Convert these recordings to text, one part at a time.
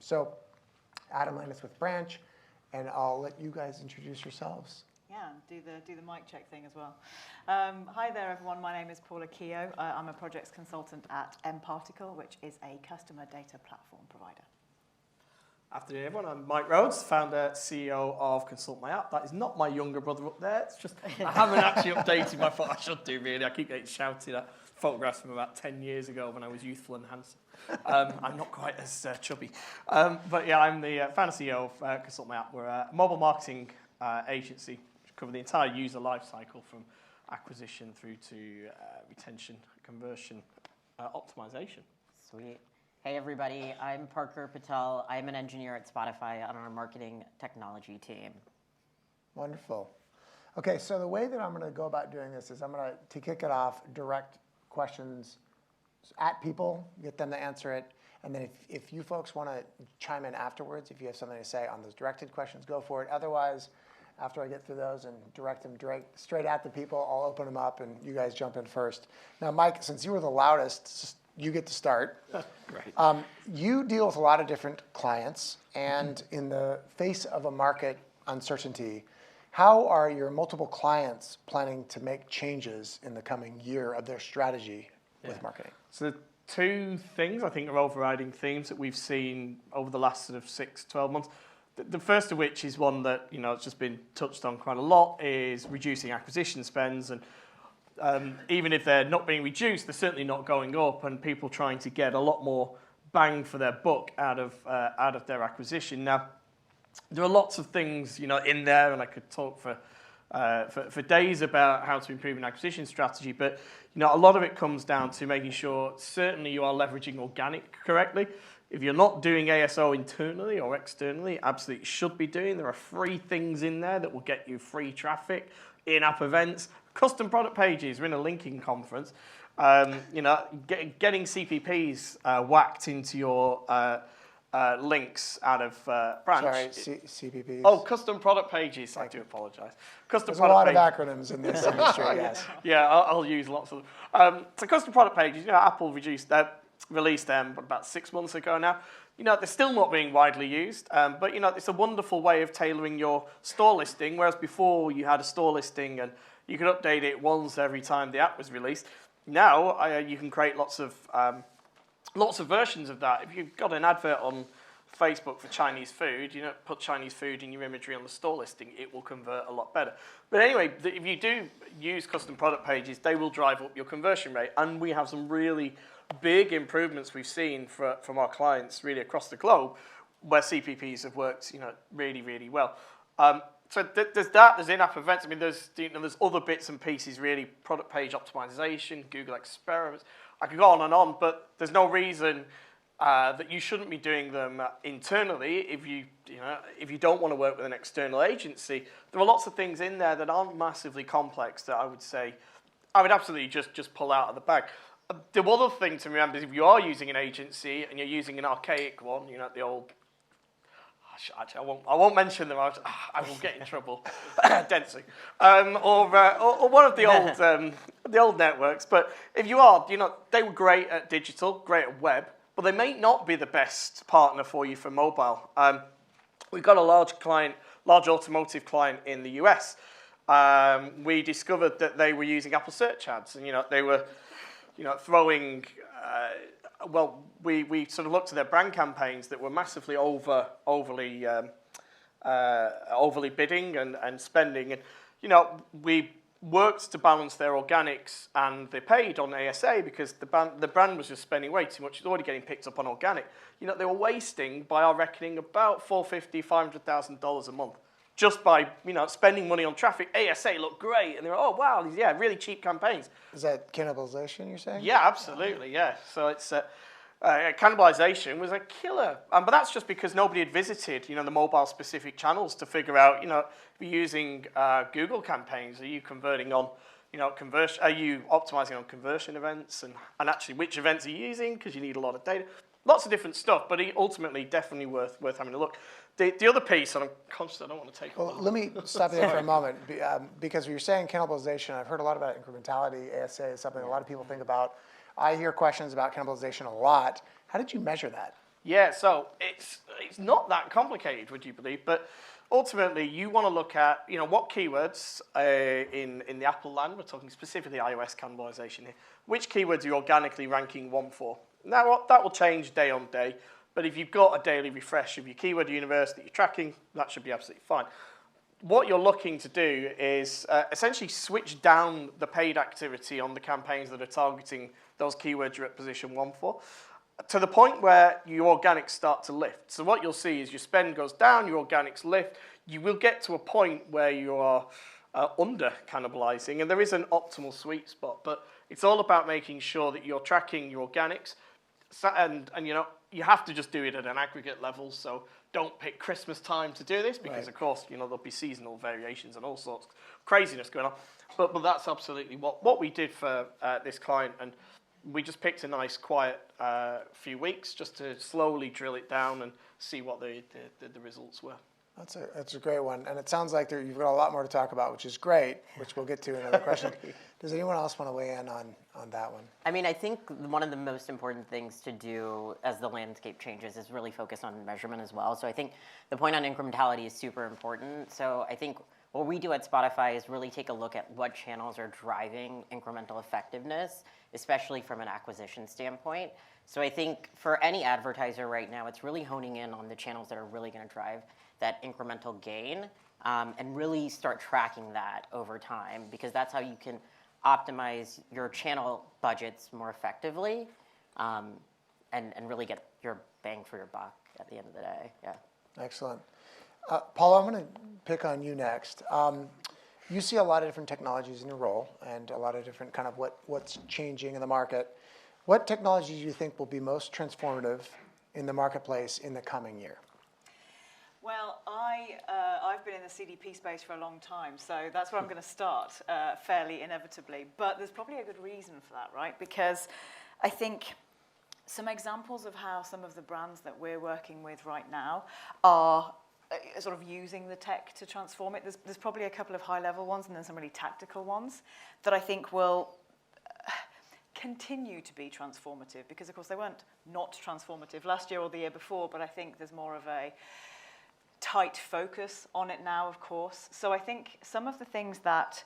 So Adam Landis with Branch, and I'll let you guys introduce yourselves. Yeah, do the mic check thing as well. Hi there, everyone. My name is Paula Keogh. I'm a projects consultant at mParticle, which is a customer data platform provider. Afternoon, everyone. I'm Mike Rhodes, founder, CEO of Consult My App. That is not my younger brother up there. It's just I haven't actually updated my phone. I should do, really. I keep getting shouted at photographs from about 10 years ago when I was youthful and handsome. I'm not quite as chubby. But yeah, I'm the founder CEO of Consult My App. We're a mobile marketing agency which cover the entire user life cycle from acquisition through to retention, conversion, optimization. Sweet. Hey everybody, I'm Parker Patel. I'm an engineer at Spotify on our marketing technology team. Wonderful. Okay, so the way that I'm going to go about doing this is I'm going to kick it off, direct questions at people, get them to answer it, and then if you folks want to chime in afterwards, if you have something to say on those directed questions, go for it. Otherwise, after I get through those and direct them straight at the people, I'll open them up and you guys jump in first. Now, Mike, since you were the loudest, you get to start. Great. You deal with a lot of different clients, and in the face of a market uncertainty, how are your multiple clients planning to make changes in the coming year of their strategy with marketing? So the two things I think are overriding themes that we've seen over the last sort of 6, 12 months. The first of which is one that it's just been touched on quite a lot, is reducing acquisition spends. And even if they're not being reduced, they're certainly not going up, and people trying to get a lot more bang for their buck out of their acquisition. Now, there are lots of things in there, and I could talk for days about how to improve an acquisition strategy, but a lot of it comes down to making sure certainly you are leveraging organic correctly. If you're not doing ASO internally or externally, absolutely should be doing. There are free things in there that will get you free traffic, in-app events, custom product pages. We're in a linking conference. Getting CPPs whacked into your links out of Branch. Sorry, CPPs? Oh, custom product pages. I do apologize. There's a lot of acronyms in this industry, yes. Yeah, I'll use lots of them. So custom product pages, Apple released them about 6 months ago now. They're still not being widely used, but it's a wonderful way of tailoring your store listing, whereas before you had a store listing and you could update it once every time the app was released. Now you can create lots of versions of that. If you've got an advert on Facebook for Chinese food, put Chinese food in your imagery on the store listing, it will convert a lot better. But anyway, if you do use custom product pages, they will drive up your conversion rate, and we have some really big improvements we've seen from our clients really across the globe where CPPs have worked really, really well. So there's that, there's in-app events. I mean, there's other bits and pieces really, product page optimization, Google experiments. I could go on, but there's no reason that you shouldn't be doing them internally if you don't want to work with an external agency. There are lots of things in there that aren't massively complex that I would say I would absolutely just pull out of the bag. The other thing to remember is if you are using an agency and you're using an archaic one, the old, actually I won't mention them, I will get in trouble, Dentsu, or one of the old networks. But if you are, they were great at digital, great at web, but they may not be the best partner for you for mobile. We've got a large automotive client in the US. We discovered that they were using Apple Search Ads, and they were throwing, we sort of looked at their brand campaigns that were massively overly bidding and spending. And, we worked to balance their organics and they paid on ASA because the brand was just spending way too much. It's already getting picked up on organic. They were wasting, by our reckoning, about $450,000, $500,000 a month. Just by spending money on traffic. ASA looked great, and they were, oh wow, yeah, really cheap campaigns. Is that cannibalization you're saying? Yeah, absolutely, yeah. So it's cannibalization was a killer, but that's just because nobody had visited the mobile-specific channels to figure out if you're using Google campaigns, are you converting on conversion? Are you optimizing on conversion events, and actually which events are you using because you need a lot of data. Lots of different stuff, but ultimately definitely worth having a look. The other piece, and I'm conscious I don't want to take. Well, let me stop you there for a moment, because you're saying cannibalization. I've heard a lot about incrementality. ASA is something a lot of people think about. I hear questions about cannibalization a lot. How did you measure that? Yeah, so it's not that complicated, would you believe? But ultimately, you want to look at what keywords in the Apple land. We're talking specifically iOS cannibalization here. Which keywords are you organically ranking 1 for? Now that will change day on day. But if you've got a daily refresh of your keyword universe that you're tracking, that should be absolutely fine. What you're looking to do is essentially switch down the paid activity on the campaigns that are targeting those keywords you're at position 1 for, to the point where your organics start to lift. So what you'll see is your spend goes down, your organics lift. You will get to a point where you are under cannibalizing, and there is an optimal sweet spot, but it's all about making sure that you're tracking your organics, and you have to just do it at an aggregate level. So don't pick Christmas time to do this because, of course, there'll be seasonal variations and all sorts of craziness going on. But that's absolutely what we did for this client, and we just picked a nice, quiet few weeks just to slowly drill it down and see what the results were. That's a great one, and it sounds like you've got a lot more to talk about, which is great, which we'll get to in another question. Does anyone else want to weigh in on that one? I mean, I think one of the most important things to do as the landscape changes is really focus on measurement as well. So I think the point on incrementality is super important. So I think what we do at Spotify is really take a look at what channels are driving incremental effectiveness, especially from an acquisition standpoint. So I think for any advertiser right now, it's really honing in on the channels that are really going to drive that incremental gain, and really start tracking that over time, because that's how you can optimize your channel budgets more effectively, and really get your bang for your buck at the end of the day. Yeah. Excellent. Paula, I'm going to pick on you next. You see a lot of different technologies in your role and a lot of different kind of what's changing in the market. What technologies do you think will be most transformative in the marketplace in the coming year? Well, I've been in the CDP space for a long time, so that's where I'm going to start fairly inevitably. But there's probably a good reason for that, right? Because I think some examples of how some of the brands that we're working with right now are sort of using the tech to transform it. There's probably a couple of high-level ones and then some really tactical ones that I think will continue to be transformative, because, of course, they weren't not transformative last year or the year before, but I think there's more of a tight focus on it now, of course. So I think some of the things that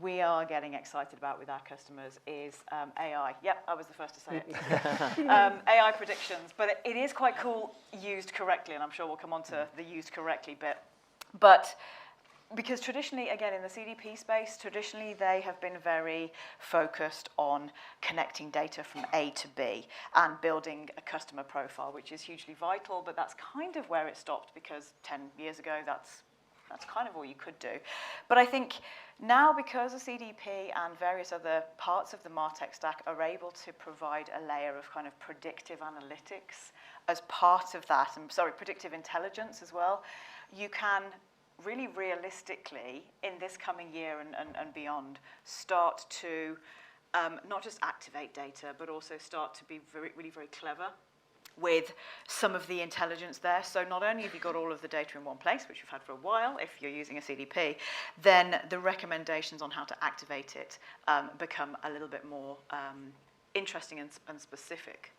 we are getting excited about with our customers is AI. Yep, I was the first to say it. AI predictions, but it is quite cool used correctly, and I'm sure we'll come on to the used correctly bit. But because traditionally, again, in the CDP space, traditionally they have been very focused on connecting data from A to B and building a customer profile, which is hugely vital, but that's kind of where it stopped, because 10 years ago, that's kind of all you could do. But I think now, because of CDP and various other parts of the MarTech stack are able to provide a layer of kind of predictive analytics as part of that, and predictive intelligence as well, you can really realistically, in this coming year and beyond, start to not just activate data, but also start to be really very clever with some of the intelligence there. So not only have you got all of the data in one place, which you've had for a while if you're using a CDP, then the recommendations on how to activate it become a little bit more interesting and specific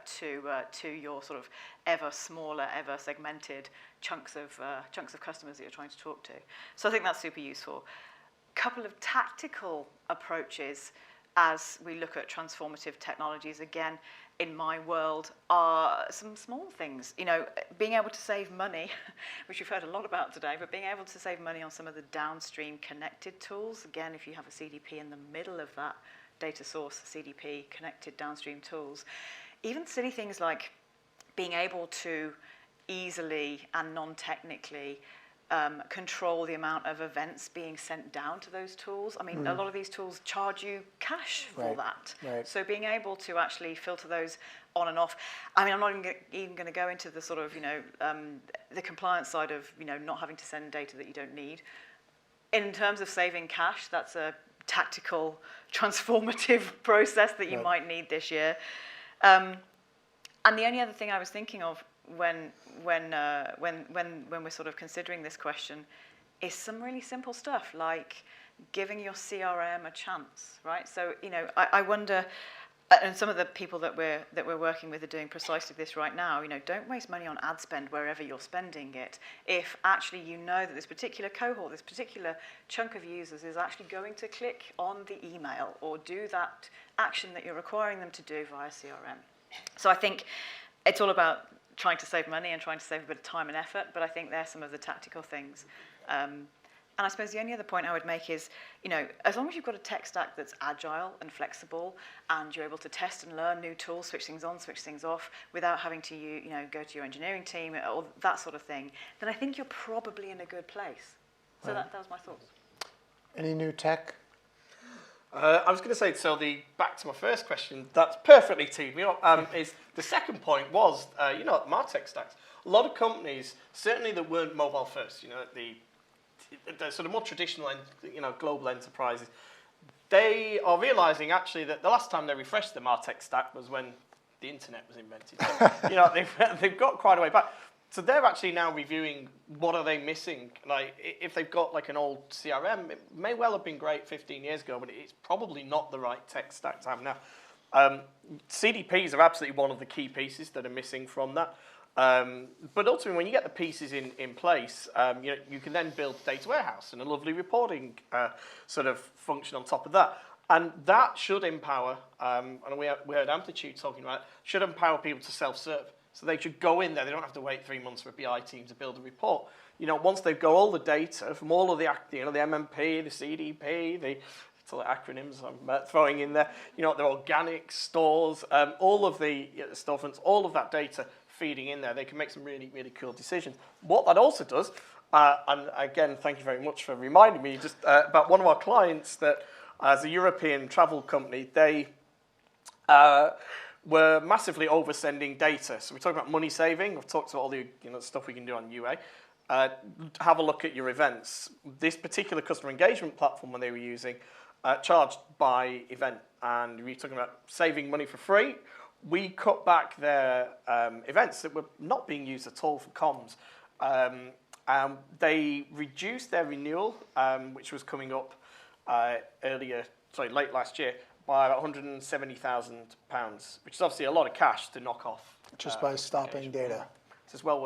to your sort of ever smaller, ever segmented chunks of customers that you're trying to talk to. So I think that's super useful. Couple of tactical approaches as we look at transformative technologies, again, in my world, are some small things. Being able to save money, which we've heard a lot about today, but being able to save money on some of the downstream connected tools. Again, if you have a CDP in the middle of that data source, CDP, connected downstream tools. Even silly things like being able to easily and non-technically control the amount of events being sent down to those tools. I mean, a lot of these tools charge you cash for that. Right. So being able to actually filter those on and off. I mean, I'm not even going to go into the sort of, the compliance side of, not having to send data that you don't need. In terms of saving cash, that's a tactical, transformative process that you might need this year. And the only other thing I was thinking of when we're sort of considering this question is some really simple stuff, like giving your CRM a chance, right? So, I wonder, and some of the people that we're working with are doing precisely this right now. Don't waste money on ad spend wherever you're spending it. If actually you know that this particular cohort, this particular chunk of users is actually going to click on the email or do that action that you're requiring them to do via CRM. So I think it's all about trying to save money and trying to save a bit of time and effort, but I think they're some of the tactical things. And I suppose the only other point I would make is, as long as you've got a tech stack that's agile and flexible and you're able to test and learn new tools, switch things on, switch things off, without having to, go to your engineering team or that sort of thing, then I think you're probably in a good place. So that was my thoughts. Any new tech? I was going to say, back to my first question, that's perfectly teed me up, is the second point was, MarTech stacks. A lot of companies, certainly that weren't mobile first, the sort of more traditional, global enterprises, they are realizing actually that the last time they refreshed the MarTech stack was when the internet was invented. So, they've got quite a way back. So they're actually now reviewing what are they missing. Like if they've got like an old CRM, it may well have been great 15 years ago, but it's probably not the right tech stack to have now. CDPs are absolutely one of the key pieces that are missing from that. But ultimately, when you get the pieces in place, you can then build a data warehouse and a lovely reporting sort of function on top of that. And that should empower, and we heard Amplitude talking about it, should empower people to self-serve. So they should go in there. They don't have to wait 3 months for a BI team to build a report. Once they've got all the data from all of the, the MMP, the CDP, the acronyms I'm throwing in there, the organic stores, all of the storefronts, all of that data feeding in there, they can make some really, really cool decisions. What that also does, and again, thank you very much for reminding me just about one of our clients that, as a European travel company, they were massively oversending data. So we're talking about money saving. We've talked about all the stuff we can do on UA. Have a look at your events. This particular customer engagement platform when they were using charged by event, and we were talking about saving money for free. We cut back their events that were not being used at all for comms. They reduced their renewal, which was coming up late last year, by about £170,000, which is obviously a lot of cash to knock off. Just by stopping data. So it's well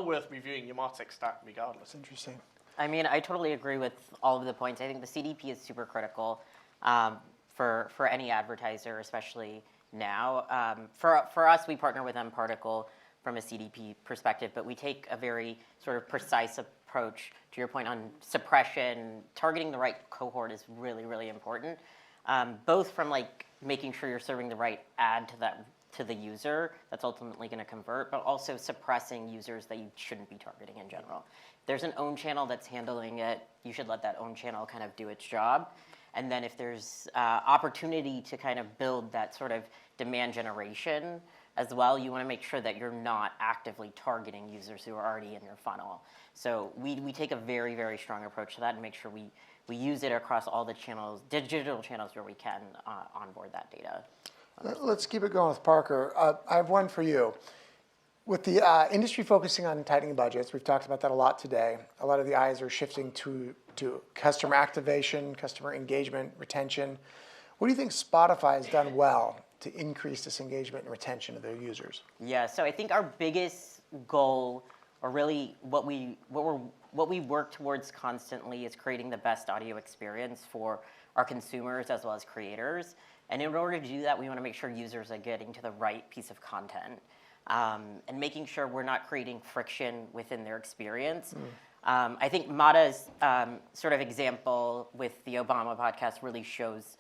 worth reviewing your MarTech stack regardless. Interesting. I mean, I totally agree with all of the points. I think the CDP is super critical for any advertiser, especially now. For us, we partner with mParticle from a CDP perspective, but we take a very sort of precise approach. To your point on suppression, targeting the right cohort is really, really important. Both from like making sure you're serving the right ad to the user that's ultimately going to convert, but also suppressing users that you shouldn't be targeting in general. If there's an own channel that's handling it, you should let that own channel kind of do its job. And then if there's opportunity to kind of build that sort of demand generation as well, you want to make sure that you're not actively targeting users who are already in your funnel. So we take a very, very strong approach to that and make sure we use it across all the channels, digital channels where we can onboard that data. Let's keep it going with Parker. I have one for you. With the industry focusing on tightening budgets, we've talked about that a lot today. A lot of the eyes are shifting to customer activation, customer engagement, retention. What do you think Spotify has done well to increase this engagement and retention of their users? Yeah, so I think our biggest goal, or really what we work towards constantly, is creating the best audio experience for our consumers as well as creators. And in order to do that, we want to make sure users are getting to the right piece of content and making sure we're not creating friction within their experience. I think Mata's sort of example with the Obama podcast really shows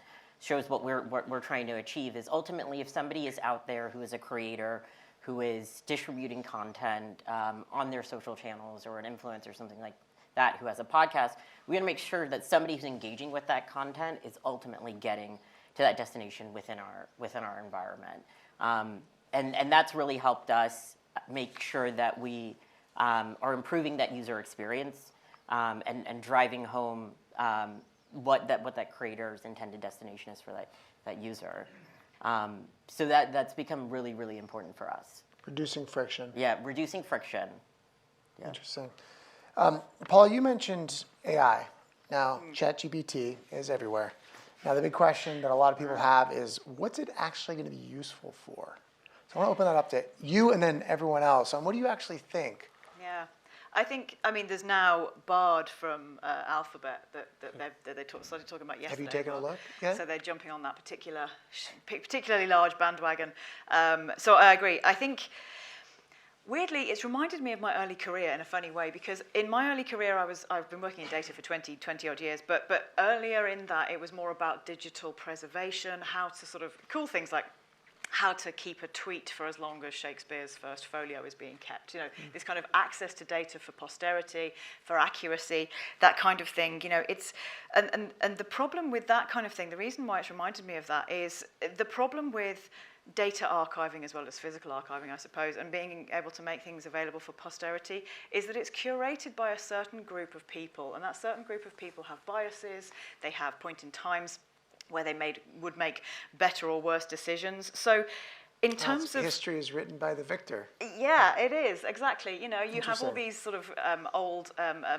what we're trying to achieve. Is ultimately, if somebody is out there who is a creator, who is distributing content on their social channels, or an influencer or something like that, who has a podcast, we want to make sure that somebody who's engaging with that content is ultimately getting to that destination within our environment. And that's really helped us make sure that we are improving that user experience and driving home what that creator's intended destination is for that user. So that's become really, really important for us. Reducing friction. Yeah, reducing friction. Yeah. Interesting. Paul, you mentioned AI. Now, ChatGPT is everywhere. Now, the big question that a lot of people have is, what's it actually going to be useful for? So I want to open that up to you and then everyone else. And what do you actually think? Yeah. I mean, there's now Bard from Alphabet that they started talking about yesterday. Have you taken a look yet? So they're jumping on that particularly large bandwagon. So I agree. I think, weirdly, it's reminded me of my early career in a funny way, because in my early career, I've been working in data for 20 odd years, but earlier in that, it was more about digital preservation, how to sort of cool things like how to keep a tweet for as long as Shakespeare's first folio is being kept. You know, this kind of access to data for posterity, for accuracy, that kind of thing. You know, it's and the problem with that kind of thing, the reason why it's reminded me of that is the problem with data archiving as well as physical archiving, I suppose, and being able to make things available for posterity is that it's curated by a certain group of people, and that certain group of people have biases, they have point in times where they would make better or worse decisions. So in terms of... History is written by the victor. Yeah, it is, exactly. You know, you have all Interesting. these sort of old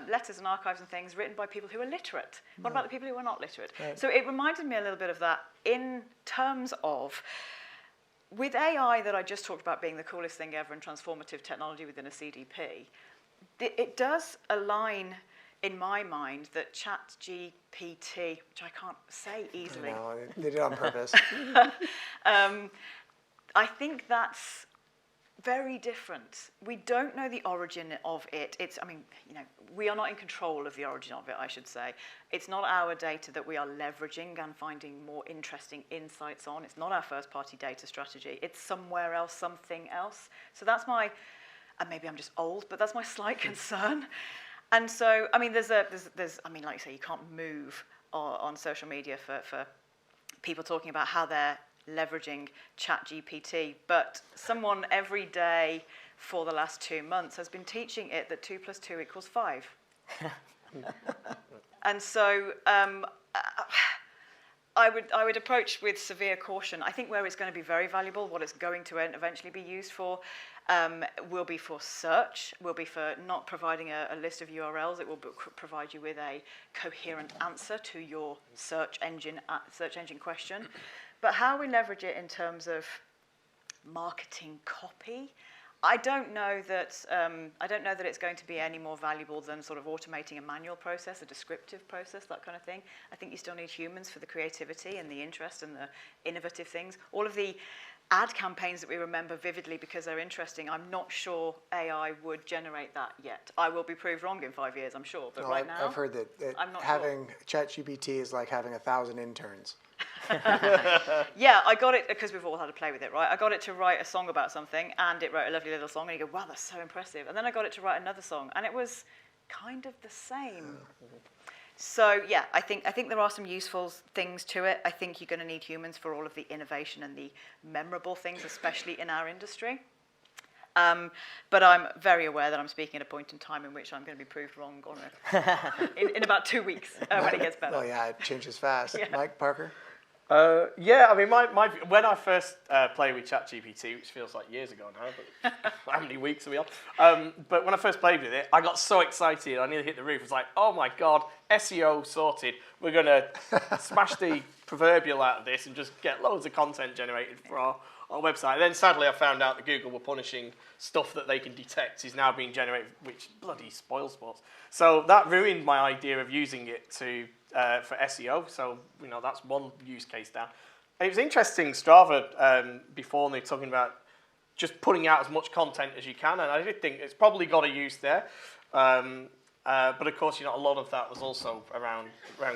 letters and archives and things written by people who are literate. What about the people who are not literate? Right. So it reminded me a little bit of that in terms of, with AI that I just talked about being the coolest thing ever and transformative technology within a CDP, it does align, in my mind, that ChatGPT, which I can't say easily. No, they did it on purpose. I think that's very different. We don't know the origin of it. I mean, you know, we are not in control of the origin of it, I should say. It's not our data that we are leveraging and finding more interesting insights on. It's not our first-party data strategy. It's somewhere else, something else. So that's my, and maybe I'm just old, but that's my slight concern. And so, I mean, I mean, like you say, you can't move on social media for people talking about how they're leveraging ChatGPT, but someone every day for the last 2 months has been teaching it that 2 + 2 = 5. And so I would approach with severe caution. I think where it's going to be very valuable, what it's going to eventually be used for, will be for search, will be for not providing a list of URLs. It will provide you with a coherent answer to your search engine question. But how we leverage it in terms of marketing copy, I don't know that it's going to be any more valuable than sort of automating a manual process, a descriptive process, that kind of thing. I think you still need humans for the creativity and the interest and the innovative things. All of the ad campaigns that we remember vividly because they're interesting, I'm not sure AI would generate that yet. I will be proved wrong in 5 years, I'm sure. But right now, I've heard that I'm not having ChatGPT is like having 1,000 interns. Yeah, I got it because we've all had to play with it, right? I got it to write a song about something, and it wrote a lovely little song, and you go, wow, that's so impressive. And then I got it to write another song, and it was kind of the same. So yeah, I think there are some useful things to it. I think you're going to need humans for all of the innovation and the memorable things, especially in our industry. But I'm very aware that I'm speaking at a point in time in which I'm going to be proved wrong on it in about 2 weeks when it gets better. Oh yeah, it changes fast. Yeah. Mike Parker? Yeah, I mean, when I first played with ChatGPT, which feels like years ago now, but how many weeks are we on? But when I first played with it, I got so excited, I nearly hit the roof. It was like, oh my God, SEO sorted. We're going to smash the proverbial out of this and just get loads of content generated for our website. And then sadly, I found out that Google were punishing stuff that they can detect is now being generated, which bloody spoils sports. So that ruined my idea of using it for SEO. So, you know, that's one use case down. It was interesting, Strava, before, and they're talking about just putting out as much content as you can, and I did think it's probably got a use there. But of course, you know, a lot of that was also around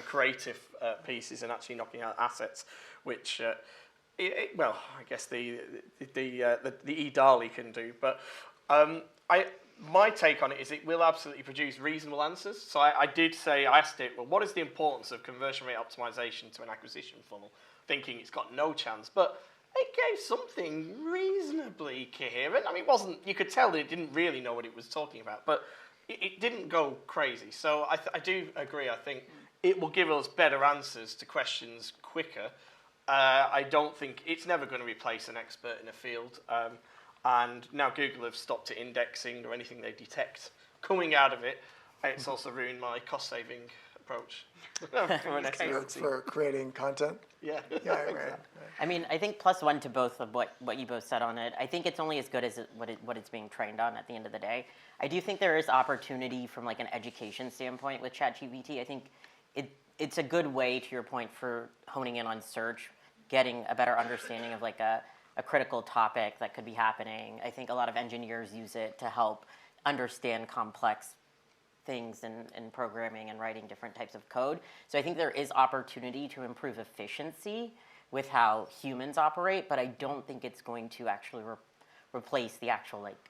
creative pieces and actually knocking out assets, which, well, I guess the eDALI can do. But my take on it is it will absolutely produce reasonable answers. So I asked it, well, what is the importance of conversion rate optimization to an acquisition funnel? Thinking it's got no chance, but it gave something reasonably coherent. I mean, you could tell that it didn't really know what it was talking about, but it didn't go crazy. So I do agree. I think it will give us better answers to questions quicker. I don't think it's never going to replace an expert in a field. And now Google have stopped it indexing or anything they detect coming out of it. It's also ruined my cost-saving approach. For creating content. Yeah. Yeah, right. I mean, I think +1 to both of what you both said on it. I think it's only as good as what it's being trained on at the end of the day. I do think there is opportunity from like an education standpoint with ChatGPT. I think it's a good way, to your point, for honing in on search, getting a better understanding of like a critical topic that could be happening. I think a lot of engineers use it to help understand complex things in programming and writing different types of code. So I think there is opportunity to improve efficiency with how humans operate, but I don't think it's going to actually replace the actual like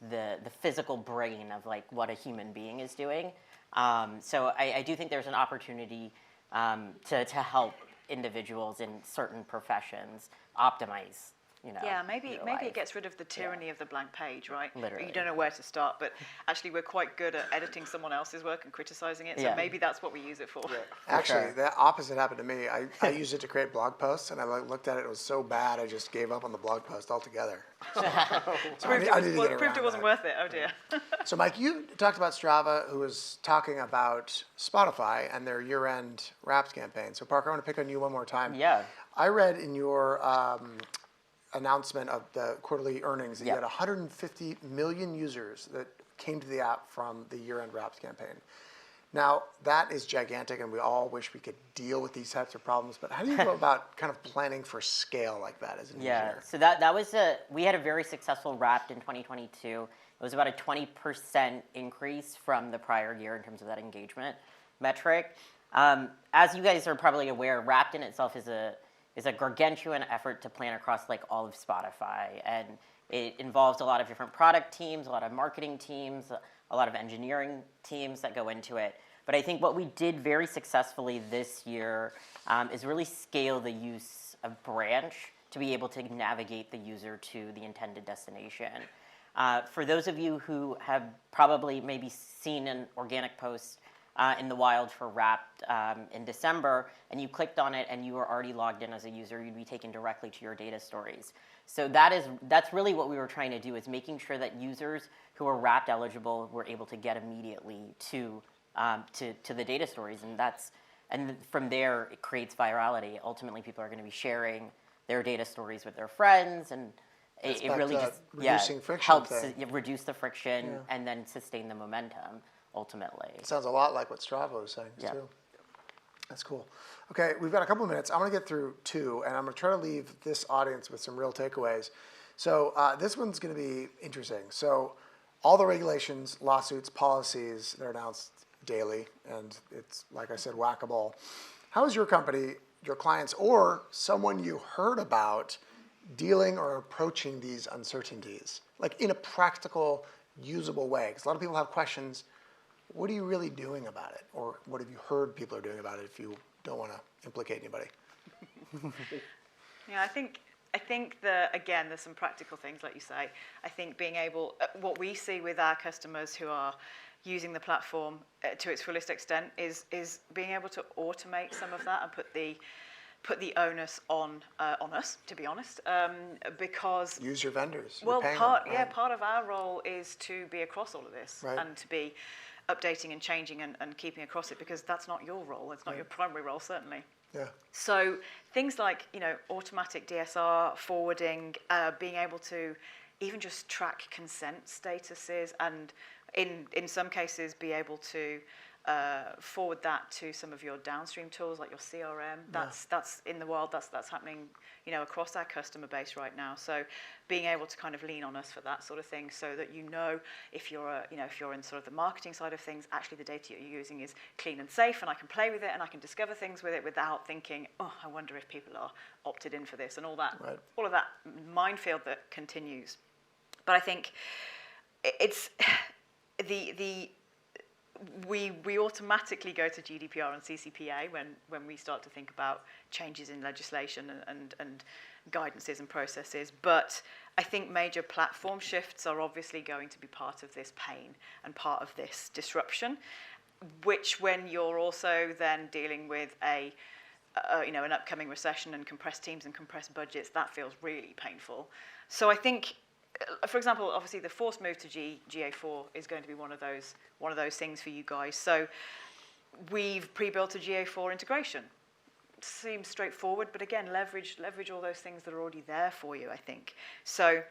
the physical brain of like what a human being is doing. So I do think there's an opportunity to help individuals in certain professions optimize. Yeah, maybe their it life. gets rid of the tyranny of the blank page, right? Literally. You don't know where to start, but actually we're quite good at editing someone else's work and criticizing it, so Yeah. maybe that's what we use it for. Actually, sure. the opposite happened to me. I used it to create blog posts, and I looked at it. It was so bad, I just gave up on the blog post altogether. So I need to get Proved it around wasn't that. worth it, oh dear. So, Mike, you talked about Strava, who was talking about Spotify and their year-end Wraps campaign. So, Parker, I want to pick on you one more time. Yeah. I read in your announcement of the quarterly earnings that you Yeah. had 150 million users that came to the app from the year-end Wraps campaign. Now, that is gigantic, and we all wish we could deal with these types of problems, but how do you go about kind of planning for scale like that as an engineer? So that was we had a very successful Wrapped in 2022. It was about a 20% increase from the prior year in terms of that engagement metric. As you guys are probably aware, Wrapped in itself is a gargantuan effort to plan across like all of Spotify, and it involves a lot of different product teams, a lot of marketing teams, a lot of engineering teams that go into it. But I think what we did very successfully this year is really scale the use of Branch to be able to navigate the user to the intended destination. For those of you who have probably maybe seen an organic post in the wild for Wrapped in December, and you clicked on it and you were already logged in as a user, you'd be taken directly to your data stories. So that's really what we were trying to do, is making sure that users who are Wrapped eligible were able to get immediately to the data stories, and from there it creates virality. Ultimately, people are going to be sharing their data stories with their friends, and it really just reducing friction helps thing. reduce the friction Yeah. and then sustain the momentum ultimately. It sounds a lot like what Strava was saying, Yeah. too. That's cool. Okay, we've got a couple of minutes. I'm going to get through two, and I'm going to try to leave this audience with some real takeaways. So this one's going to be interesting. So all the regulations, lawsuits, policies, they're announced daily, and it's, like I said, whack-a-mole. How is your company, your clients, or someone you heard about dealing or approaching these uncertainties, like in a practical, usable way? Because a lot of people have questions. What are you really doing about it? Or what have you heard people are doing about it, if you don't want to implicate anybody? Yeah, I think again, there's some practical things, like you say. I think being able, what we see with our customers who are using the platform to its fullest extent is being able to automate some of that and put the onus on us, to be honest, because Use your vendors. You're well, paying part them, right? part of our role is to be across all of this Right. and to be updating and changing and keeping across it, because that's not your role. It's not your primary role, certainly. Yeah. So things like, automatic DSR forwarding, being able to even just track consent statuses, and in some cases be able to forward that to some of your downstream tools like your CRM. That's in the wild. That's happening, across our customer base right now. So being able to kind of lean on us for that sort of thing, so that if you're in sort of the marketing side of things, actually the data you're using is clean and safe, and I can play with it and I can discover things with it without thinking, oh, I wonder if people are opted in for this, and all that, Right. all of that minefield that continues. But I think it's we automatically go to GDPR and CCPA when we start to think about changes in legislation and guidances and processes. But I think major platform shifts are obviously going to be part of this pain and part of this disruption, which, when you're also then dealing with an upcoming recession and compressed teams and compressed budgets, that feels really painful. So I think, for example, obviously the forced move to GA4 is going to be one of those things for you guys. So we've pre-built a GA4 integration. Seems straightforward, but again, leverage all those things that are already there for you, I think. So,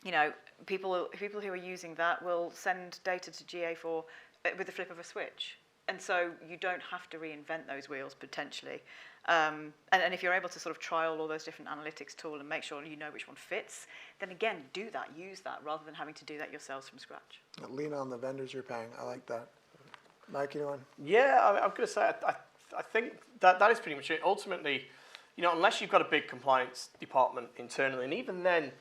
you know, people who are using that will send data to GA4 with the flip of a switch. And so you don't have to reinvent those wheels potentially. And if you're able to sort of trial all those different analytics tools and make sure you know which one fits, then again, do that, use that, rather than having to do that yourselves from scratch. Lean on the vendors you're paying. I like that. Mike, anyone? Yeah, I'm going to say, I think that is pretty much it. Ultimately, you know, unless you've got a big compliance department internally, and even then,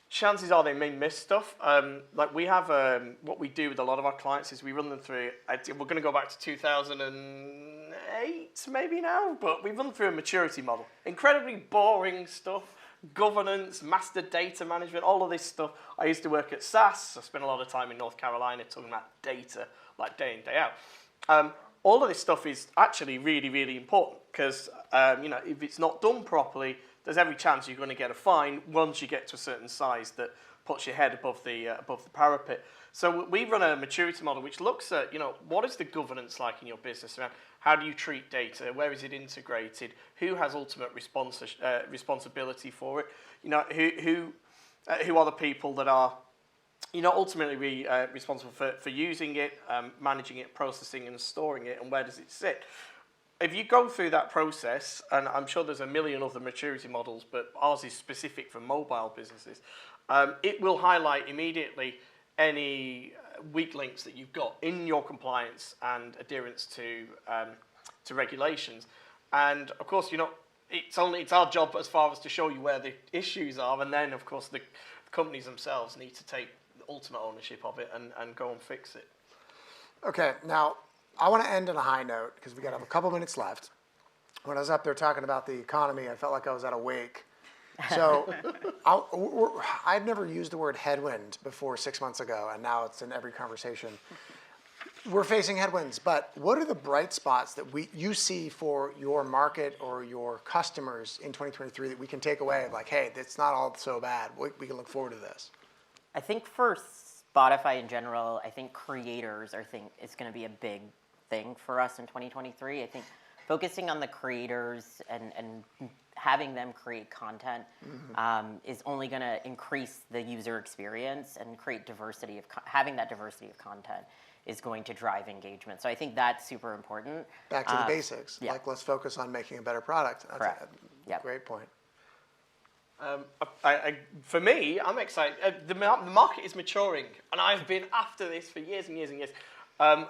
chances are they may miss stuff. Like we have, what we do with a lot of our clients is we run them through, we're going to go back to 2008 maybe now, but we run through a maturity model. Incredibly boring stuff, governance, master data management, all of this stuff. I used to work at SAS. I spent a lot of time in North Carolina talking about data, like day in, day out. All of this stuff is actually really, really important because, you know, if it's not done properly, there's every chance you're going to get a fine once you get to a certain size that puts your head above the parapet. So we run a maturity model which looks at, you know, what is the governance like in your business around how do you treat data, where is it integrated, who has ultimate responsibility for it, you know, who are the people that are, you know, ultimately responsible for using it, managing it, processing and storing it, and where does it sit? If you go through that process, and I'm sure there's a million other maturity models, but ours is specific for mobile businesses, it will highlight immediately any weak links that you've got in your compliance and adherence to regulations. And of course, you know, it's our job as far as to show you where the issues are, and then of course the companies themselves need to take ultimate ownership of it and go and fix it. Okay, now I want to end on a high note because we got a couple minutes left. When I was up there talking about the economy, I felt like I was at a wake. So I've never used the word headwind before 6 months ago, and now it's in every conversation. We're facing headwinds, but what are the bright spots that you see for your market or your customers in 2023 that we can take away? Like, hey, it's not all so bad. We can look forward to this. I think for Spotify in general, I think creators is going to be a big thing for us in 2023. I think focusing on the creators and having them create content is only going to increase the user experience and create diversity of having that diversity of content is going to drive engagement. So I think that's super important. Back to the basics. Yeah. Like, let's focus on making a better product. That's Correct. a great point. For me, I'm excited. The market is maturing, and I've been after this for years and years and years. I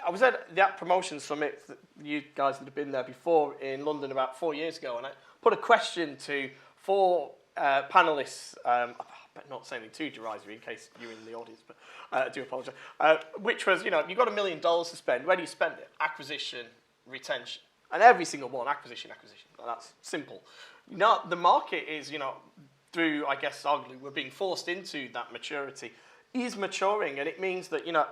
was at that promotion summit that you guys that have been there before in London about 4 years ago, and I put a question to 4 panelists. I better not say anything too derisory in case you're in the audience, but I do apologise. Which was, you know, you've got $1 million to spend. Where do you spend it? Acquisition, retention. And every single one, acquisition. That's simple. Now, the market is, you know, through, I guess, arguably, we're being forced into that maturity, is maturing. And it means that, you know,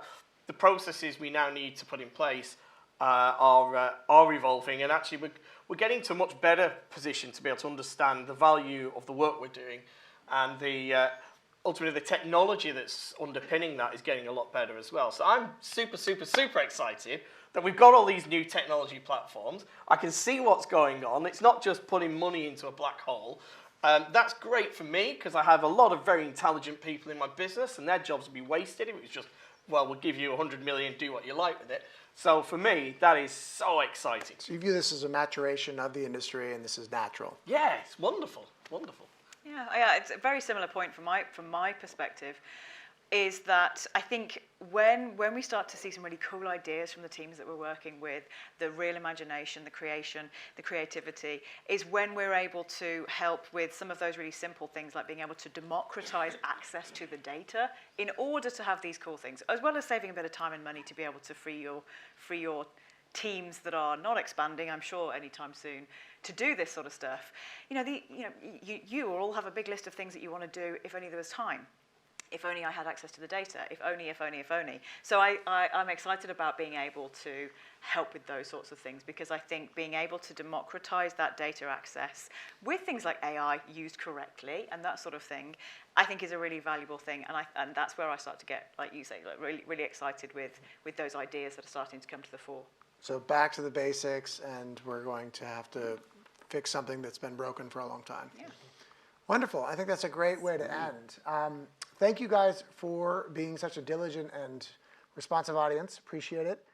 the processes we now need to put in place are evolving. And actually, we're getting to a much better position to be able to understand the value of the work we're doing. And ultimately, the technology that's underpinning that is getting a lot better as well. So I'm super, super, super excited that we've got all these new technology platforms. I can see what's going on. It's not just putting money into a black hole. That's great for me because I have a lot of very intelligent people in my business and their jobs would be wasted if it was just, well, we'll give you 100 million, do what you like with it. So for me, that is so exciting. So you view this as a maturation of the industry, and this is natural. Yeah, it's wonderful, wonderful. Yeah, it's a very similar point from my perspective, is that I think when we start to see some really cool ideas from the teams that we're working with, the real imagination, the creation, the creativity, is when we're able to help with some of those really simple things like being able to democratize access to the data in order to have these cool things, as well as saving a bit of time and money to be able to free your teams that are not expanding, I'm sure, anytime soon, to do this sort of stuff. You all have a big list of things that you want to do if only there was time. If only I had access to the data. If only. So I'm excited about being able to help with those sorts of things because I think being able to democratize that data access with things like AI used correctly and that sort of thing, I think is a really valuable thing. And that's where I start to get, like you say, like really, really excited with those ideas that are starting to come to the fore. So back to the basics, and we're going to have to fix something that's been broken for a long time. Yeah. Wonderful. I think that's a great way to end. Thank you guys for being such a diligent and responsive audience. Appreciate it.